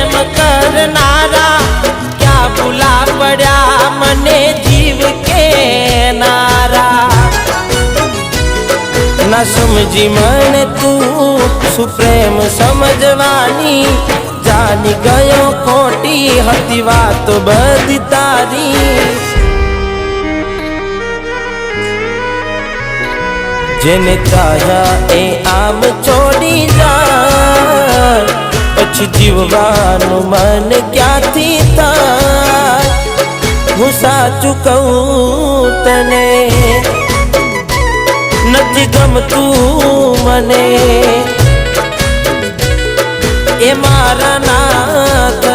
प्रेम करनारा क्या भूला पड़ा मने जीव के नारा। न समझी मन तू सुप्रेम समझवानी जानी गयो खोटी हती बात बधी तारी। जेने चाह्या ए आम छोड़ी जा पछी जीववानु मन क्यांथी थाय। हूँ साचुं कहूं तने नथी गमतुं मने ए मारा नाथ